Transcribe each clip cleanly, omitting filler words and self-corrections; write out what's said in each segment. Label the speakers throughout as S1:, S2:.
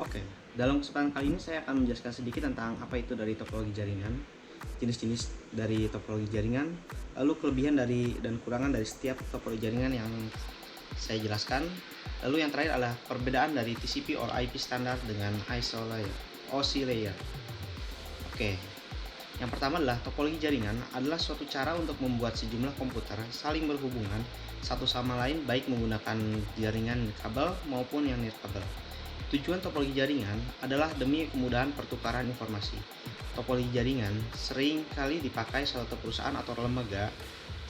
S1: Oke, dalam kesempatan kali ini saya akan menjelaskan sedikit tentang apa itu dari topologi jaringan, jenis-jenis dari topologi jaringan, lalu kelebihan dari dan kurangan dari setiap topologi jaringan yang saya jelaskan. Lalu yang terakhir adalah perbedaan dari TCP or IP standar dengan OC layer. Oke, yang pertama adalah topologi jaringan adalah suatu cara untuk membuat sejumlah komputer saling berhubungan satu sama lain baik menggunakan jaringan kabel maupun yang nirkabel. Tujuan topologi jaringan adalah demi kemudahan pertukaran informasi. Topologi jaringan sering kali dipakai suatu perusahaan atau lembaga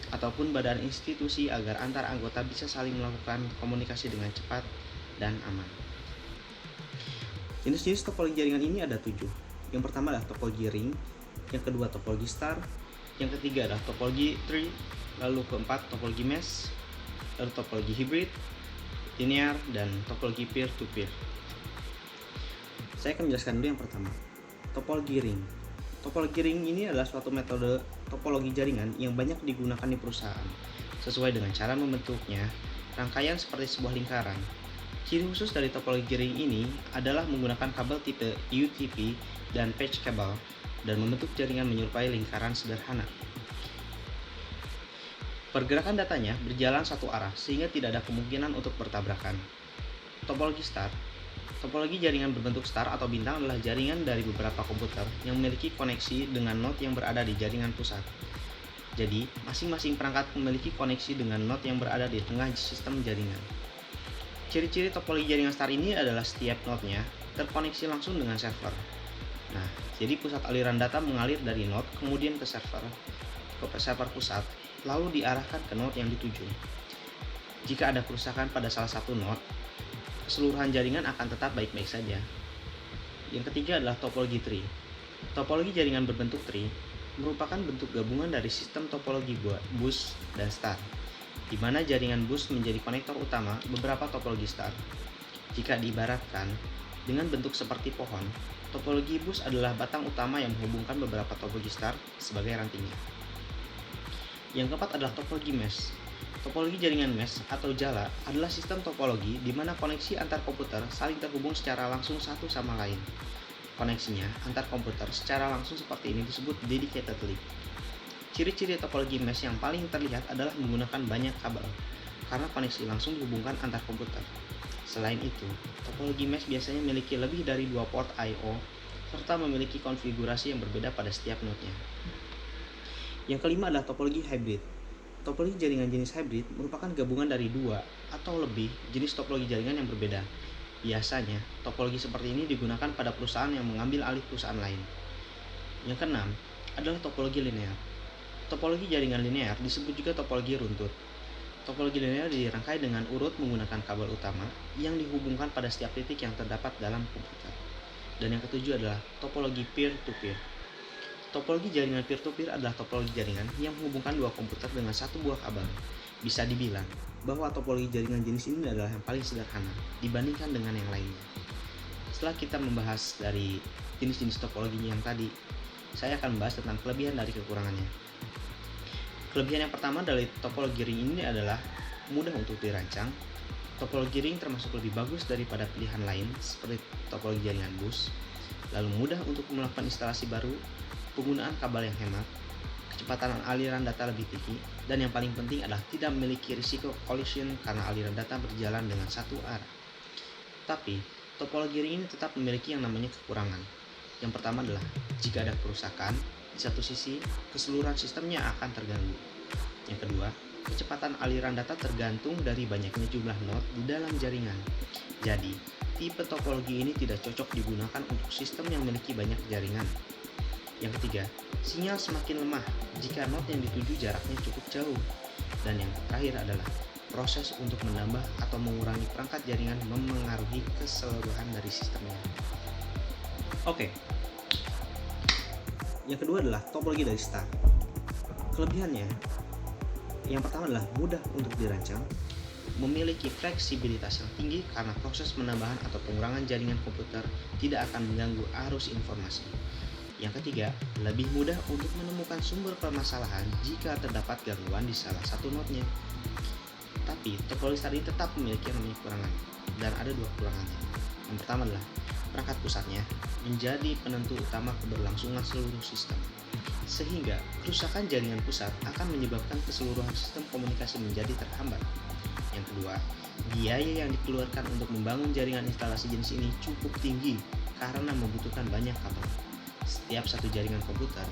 S1: ataupun badan institusi agar antar anggota bisa saling melakukan komunikasi dengan cepat dan aman. Jenis-jenis topologi jaringan ini ada 7. Yang pertama adalah topologi ring, yang kedua topologi star, yang ketiga adalah topologi tree, lalu keempat topologi mesh, lalu topologi hybrid, linear, dan topologi peer-to-peer. Saya akan menjelaskan dulu yang pertama, topologi ring. Topologi ring ini adalah suatu metode topologi jaringan yang banyak digunakan di perusahaan. Sesuai dengan cara membentuknya, rangkaian seperti sebuah lingkaran. Ciri khusus dari topologi ring ini adalah menggunakan kabel tipe UTP dan patch kabel dan membentuk jaringan menyerupai lingkaran sederhana. Pergerakan datanya berjalan satu arah sehingga tidak ada kemungkinan untuk bertabrakan. Topologi star. Topologi jaringan berbentuk star atau bintang adalah jaringan dari beberapa komputer yang memiliki koneksi dengan node yang berada di jaringan pusat. Jadi, masing-masing perangkat memiliki koneksi dengan node yang berada di tengah sistem jaringan. Ciri-ciri topologi jaringan star ini adalah setiap node-nya terkoneksi langsung dengan server. Nah, jadi pusat aliran data mengalir dari node kemudian ke server pusat, lalu diarahkan ke node yang dituju. Jika ada kerusakan pada salah satu node, keseluruhan jaringan akan tetap baik-baik saja. Yang ketiga adalah topologi tree. Topologi jaringan berbentuk tree merupakan bentuk gabungan dari sistem topologi bus dan star, di mana jaringan bus menjadi konektor utama beberapa topologi star. Jika diibaratkan dengan bentuk seperti pohon, topologi bus adalah batang utama yang menghubungkan beberapa topologi star sebagai rantingnya. Yang keempat adalah topologi mesh. Topologi jaringan mesh atau jala adalah sistem topologi di mana koneksi antar komputer saling terhubung secara langsung satu sama lain. Koneksinya antar komputer secara langsung seperti ini disebut dedicated link. Ciri-ciri topologi mesh yang paling terlihat adalah menggunakan banyak kabel, karena koneksi langsung dihubungkan antar komputer. Selain itu, topologi mesh biasanya memiliki lebih dari 2 port I/O serta memiliki konfigurasi yang berbeda pada setiap node-nya. Yang kelima adalah topologi hybrid. Topologi jaringan jenis hybrid merupakan gabungan dari 2 atau lebih jenis topologi jaringan yang berbeda. Biasanya, topologi seperti ini digunakan pada perusahaan yang mengambil alih perusahaan lain. Yang keenam adalah topologi linear. Topologi jaringan linear disebut juga topologi runtut. Topologi linear dirangkai dengan urut menggunakan kabel utama yang dihubungkan pada setiap titik yang terdapat dalam komputer. Dan yang ketujuh adalah topologi peer-to-peer. Topologi jaringan peer-to-peer adalah topologi jaringan yang menghubungkan dua komputer dengan satu buah kabel. Bisa dibilang bahwa topologi jaringan jenis ini adalah yang paling sederhana dibandingkan dengan yang lainnya. Setelah kita membahas dari jenis-jenis topologi yang tadi, saya akan membahas tentang kelebihan dari kekurangannya. Kelebihan yang pertama dari topologi ring ini adalah mudah untuk dirancang. Topologi ring termasuk lebih bagus daripada pilihan lain seperti topologi jaringan bus. Lalu mudah untuk melakukan instalasi baru, penggunaan kabel yang hemat, kecepatan aliran data lebih tinggi, dan yang paling penting adalah tidak memiliki risiko collision karena aliran data berjalan dengan satu arah. Tapi, topologi ring ini tetap memiliki yang namanya kekurangan. Yang pertama adalah, jika ada kerusakan, di satu sisi, keseluruhan sistemnya akan terganggu. Yang kedua, kecepatan aliran data tergantung dari banyaknya jumlah node di dalam jaringan. Jadi, tipe topologi ini tidak cocok digunakan untuk sistem yang memiliki banyak jaringan. Yang ketiga, sinyal semakin lemah jika node yang dituju jaraknya cukup jauh. Dan yang terakhir adalah proses untuk menambah atau mengurangi perangkat jaringan memengaruhi keseluruhan dari sistemnya. Oke. Yang kedua adalah topologi dari star. Kelebihannya, yang pertama adalah mudah untuk dirancang, memiliki fleksibilitas yang tinggi karena proses penambahan atau pengurangan jaringan komputer tidak akan mengganggu arus informasi. Yang ketiga, lebih mudah untuk menemukan sumber permasalahan jika terdapat gangguan di salah satu node-nya. Tapi, topologi star ini tetap memiliki yang namanya kekurangan, dan ada dua kekurangannya. Yang pertama adalah perangkat pusatnya menjadi penentu utama keberlangsungan seluruh sistem, sehingga kerusakan jaringan pusat akan menyebabkan keseluruhan sistem komunikasi menjadi terhambat. Yang kedua, biaya yang dikeluarkan untuk membangun jaringan instalasi jenis ini cukup tinggi karena membutuhkan banyak kabel. Setiap satu jaringan komputer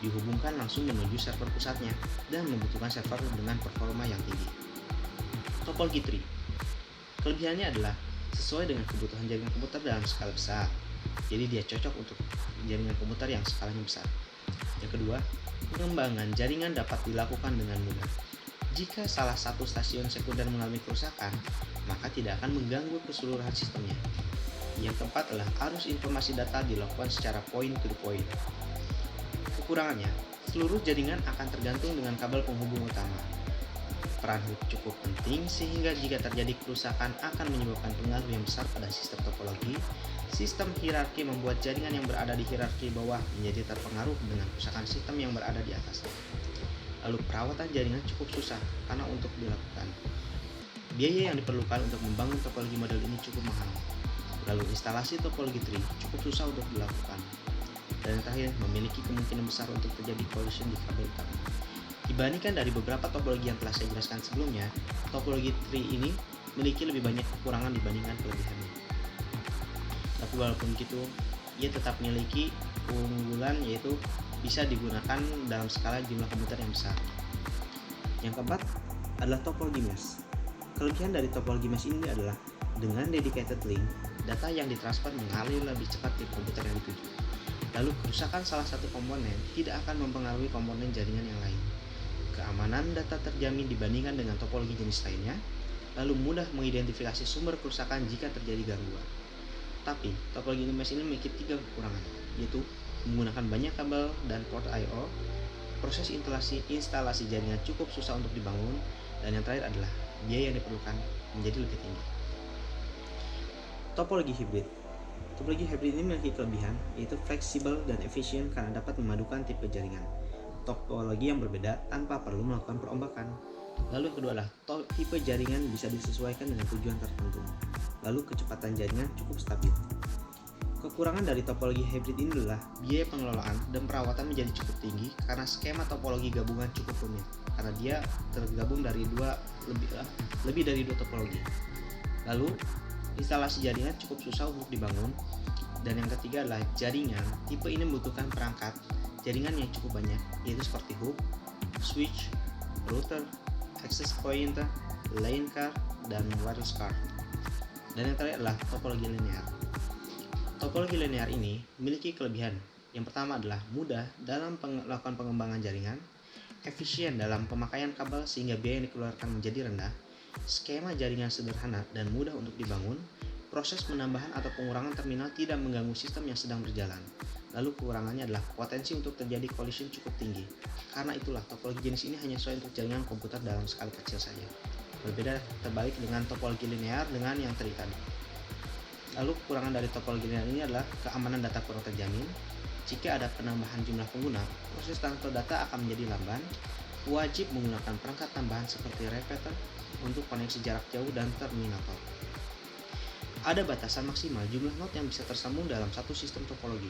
S1: dihubungkan langsung menuju server pusatnya dan membutuhkan server dengan performa yang tinggi. Topologi tree. Kelebihannya adalah sesuai dengan kebutuhan jaringan komputer dalam skala besar. Jadi dia cocok untuk jaringan komputer yang skalanya besar. Yang kedua, pengembangan jaringan dapat dilakukan dengan mudah. Jika salah satu stasiun sekunder mengalami kerusakan, maka tidak akan mengganggu keseluruhan sistemnya. Yang keempat adalah arus informasi data dilakukan secara point to the point. Kekurangannya, seluruh jaringan akan tergantung dengan kabel penghubung utama. Peran hub cukup penting sehingga jika terjadi kerusakan akan menyebabkan pengaruh yang besar pada sistem topologi. Sistem hierarki membuat jaringan yang berada di hierarki bawah menjadi terpengaruh dengan kerusakan sistem yang berada di atasnya. Lalu perawatan jaringan cukup susah karena untuk dilakukan. Biaya yang diperlukan untuk membangun topologi model ini cukup mahal. Lalu instalasi topologi tree cukup susah untuk dilakukan. Dan yang terakhir, memiliki kemungkinan besar untuk terjadi collision di kabel utama. Dibandingkan dari beberapa topologi yang telah saya jelaskan sebelumnya, topologi tree ini memiliki lebih banyak kekurangan dibandingkan kelebihannya. Tapi walaupun begitu, ia tetap memiliki keunggulan yaitu bisa digunakan dalam skala jumlah komputer yang besar. Yang keempat adalah topologi mesh. Kelebihan dari topologi mesh ini adalah dengan dedicated link, data yang ditransfer mengalir lebih cepat di komputer yang dituju. Lalu kerusakan salah satu komponen tidak akan mempengaruhi komponen jaringan yang lain. Keamanan data terjamin dibandingkan dengan topologi jenis lainnya, lalu mudah mengidentifikasi sumber kerusakan jika terjadi gangguan. Tapi topologi mesh ini memiliki 3 kekurangan, yaitu menggunakan banyak kabel dan port I/O, proses instalasi jaringan cukup susah untuk dibangun, dan yang terakhir adalah biaya yang diperlukan menjadi lebih tinggi. Topologi hybrid. Topologi hybrid ini memiliki kelebihan yaitu fleksibel dan efisien karena dapat memadukan tipe jaringan topologi yang berbeda tanpa perlu melakukan perombakan. Lalu yang kedua adalah tipe jaringan bisa disesuaikan dengan tujuan tertentu. Lalu kecepatan jaringan cukup stabil. Kekurangan dari topologi hybrid ini adalah biaya pengelolaan dan perawatan menjadi cukup tinggi karena skema topologi gabungan cukup rumit karena dia tergabung dari lebih dari dua topologi. Lalu instalasi jaringan cukup susah untuk dibangun. Dan yang ketiga adalah jaringan. Tipe ini membutuhkan perangkat jaringan yang cukup banyak, yaitu seperti hub, switch, router, access point, line card, dan wireless card. Dan yang terakhir adalah topologi linear. Topologi linear ini memiliki kelebihan. Yang pertama adalah mudah dalam melakukan pengembangan jaringan, efisien dalam pemakaian kabel sehingga biaya yang dikeluarkan menjadi rendah, skema jaringan sederhana dan mudah untuk dibangun, proses penambahan atau pengurangan terminal tidak mengganggu sistem yang sedang berjalan. Lalu kekurangannya adalah potensi untuk terjadi collision cukup tinggi. Karena itulah topologi jenis ini hanya sesuai untuk jaringan komputer dalam skala kecil saja. Berbeda terbalik dengan topologi linear dengan yang tadi. Lalu kekurangan dari topologi linear ini adalah keamanan data kurang terjamin. Jika ada penambahan jumlah pengguna, proses transfer data akan menjadi lamban. Wajib menggunakan perangkat tambahan seperti repeater untuk koneksi jarak jauh dan terminator. Ada batasan maksimal jumlah node yang bisa tersambung dalam satu sistem topologi.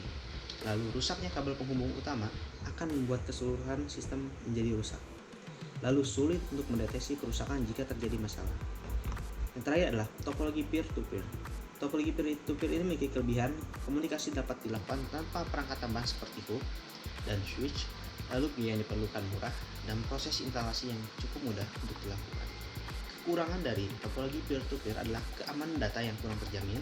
S1: Lalu rusaknya kabel penghubung utama akan membuat keseluruhan sistem menjadi rusak. Lalu sulit untuk mendeteksi kerusakan jika terjadi masalah. Yang terakhir adalah topologi peer-to-peer. Topologi peer-to-peer ini memiliki kelebihan komunikasi dapat dilakukan tanpa perangkat tambahan seperti hub dan switch. Lalu biaya yang diperlukan murah dan proses instalasi yang cukup mudah untuk dilakukan. Kekurangan dari topologi peer-to-peer adalah keamanan data yang kurang terjamin,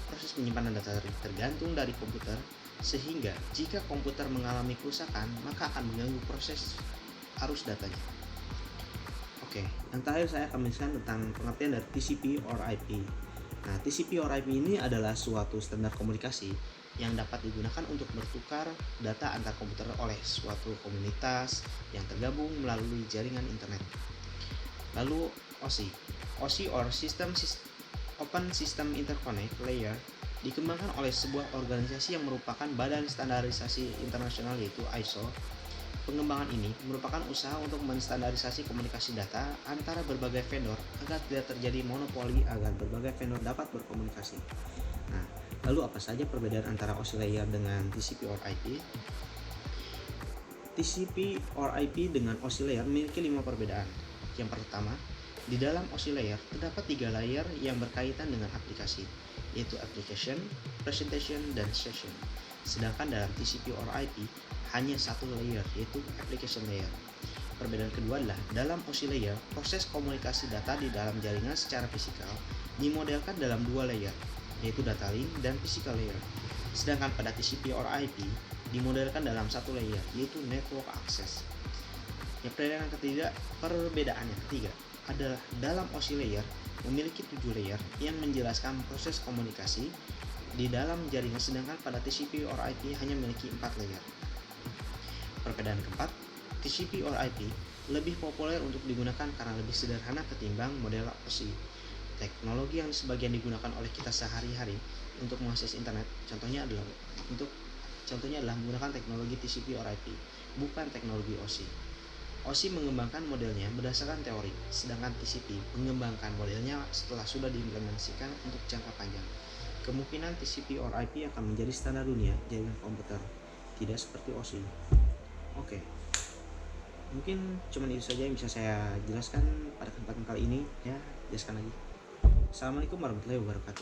S1: proses penyimpanan data tergantung dari komputer, sehingga jika komputer mengalami kerusakan, maka akan mengganggu proses arus datanya. Oke, yang terakhir saya akan menjelaskan tentang pengertian dari TCP or IP. Nah, TCP or IP ini adalah suatu standar komunikasi yang dapat digunakan untuk bertukar data antar komputer oleh suatu komunitas yang tergabung melalui jaringan internet. Lalu OSI or Open System Interconnect Layer dikembangkan oleh sebuah organisasi yang merupakan badan standarisasi internasional yaitu ISO. Pengembangan ini merupakan usaha untuk menstandarisasi komunikasi data antara berbagai vendor agar tidak terjadi monopoli agar berbagai vendor dapat berkomunikasi. Nah, lalu apa saja perbedaan antara OSI layer dengan TCP or IP? TCP or IP dengan OSI layer memiliki 5 perbedaan. Yang pertama, di dalam OSI layer terdapat 3 layer yang berkaitan dengan aplikasi, yaitu application, presentation, dan session. Sedangkan dalam TCP or IP hanya satu layer, yaitu application layer. Perbedaan kedua adalah dalam OSI layer, proses komunikasi data di dalam jaringan secara fisikal dimodelkan dalam 2 layer, yaitu data link dan physical layer. Sedangkan pada TCP or IP dimodelkan dalam satu layer, yaitu network access. Yang perbedaannya ketiga adalah dalam OSI layer memiliki 7 layer yang menjelaskan proses komunikasi di dalam jaringan, sedangkan pada TCP or IP hanya memiliki 4 layer. Perbedaan keempat, TCP or IP lebih populer untuk digunakan karena lebih sederhana ketimbang model OSI. Teknologi yang sebagian digunakan oleh kita sehari-hari untuk mengakses internet, contohnya adalah menggunakan teknologi TCP or IP, bukan teknologi OSI. OSI mengembangkan modelnya berdasarkan teori, sedangkan TCP mengembangkan modelnya setelah sudah diimplementasikan untuk jangka panjang. Kemungkinan TCP or IP akan menjadi standar dunia jaringan komputer, tidak seperti OSI. Oke, mungkin cuma itu saja yang bisa saya jelaskan pada kesempatan kali ini. Ya, jelaskan lagi. Assalamualaikum warahmatullahi wabarakatuh.